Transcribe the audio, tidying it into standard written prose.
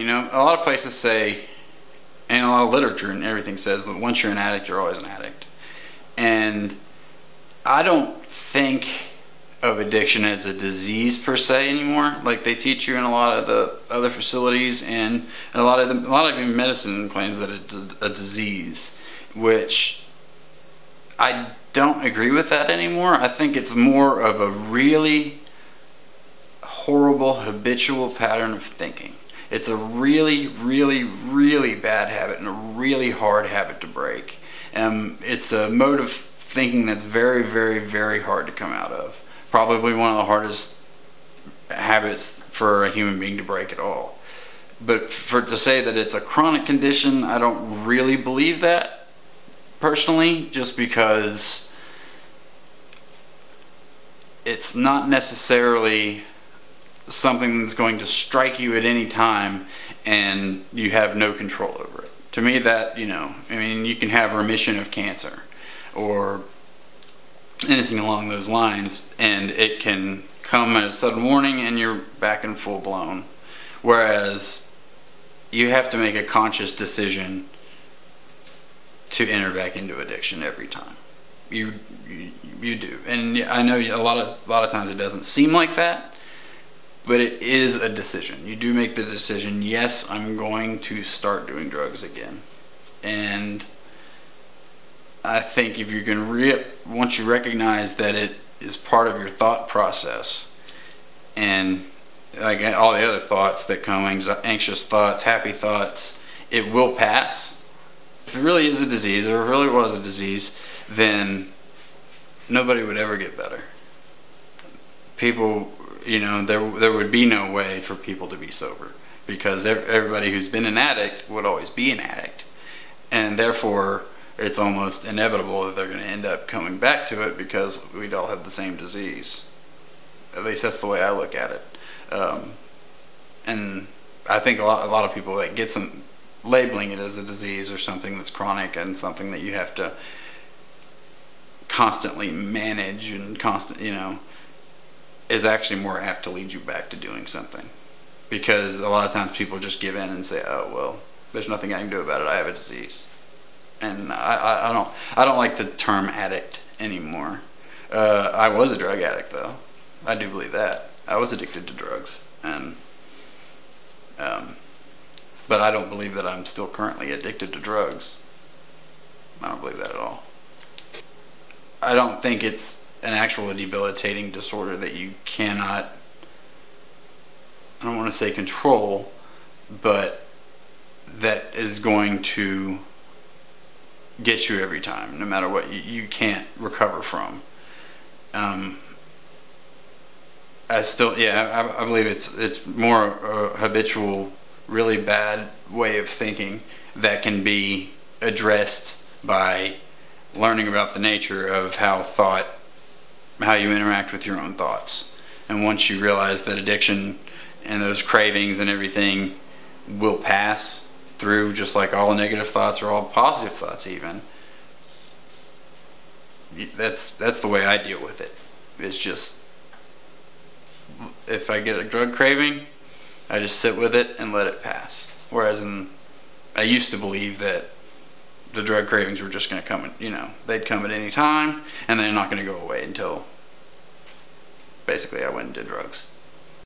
You know, a lot of places say, and a lot of literature and everything says that once you're an addict, you're always an addict. And I don't think of addiction as a disease per se anymore, like they teach you in a lot of the other facilities, and a lot of even medicine claims that it's a disease, which I don't agree with that anymore. I think it's more of a really horrible habitual pattern of thinking. It's a really, really, really bad habit and a really hard habit to break. It's a mode of thinking that's very, very, very hard to come out of. Probably one of the hardest habits for a human being to break at all. But to say that it's a chronic condition, I don't really believe that personally, just because it's not necessarily something that's going to strike you at any time and you have no control over it. To me, that, you know, I mean, you can have remission of cancer or anything along those lines, and it can come at a sudden warning and you're back in full blown. Whereas you have to make a conscious decision to enter back into addiction every time. You do, and I know a lot of times it doesn't seem like that, but it is a decision. You do make the decision, yes, I'm going to start doing drugs again. And I think if you can, once you recognize that it is part of your thought process, and like all the other thoughts that come, anxious thoughts, happy thoughts, it will pass. If it really is a disease, or if it really was a disease, then nobody would ever get better. People, you know, there would be no way for people to be sober, because everybody who's been an addict would always be an addict, and therefore it's almost inevitable that they're going to end up coming back to it, because we'd all have the same disease. At least that's the way I look at it. And I think a lot of people that get some labeling it as a disease or something that's chronic and something that you have to constantly manage and you know, is actually more apt to lead you back to doing something, because a lot of times people just give in and say, oh well, there's nothing I can do about it, I have a disease. And I don't like the term addict anymore. I was a drug addict though. I do believe that. I was addicted to drugs, and but I don't believe that I'm still currently addicted to drugs. I don't believe that at all. I don't think it's an actual debilitating disorder that you cannot, I don't want to say control, but that is going to get you every time, no matter what. You can't recover from. I believe it's more a habitual, really bad way of thinking that can be addressed by learning about the nature of how you interact with your own thoughts. And once you realize that addiction and those cravings and everything will pass through, just like all negative thoughts or all positive thoughts even, that's the way I deal with it. It's just, if I get a drug craving, I just sit with it and let it pass. Whereas I used to believe that the drug cravings were just going to come, you know, they'd come at any time and they're not going to go away until basically I went and did drugs.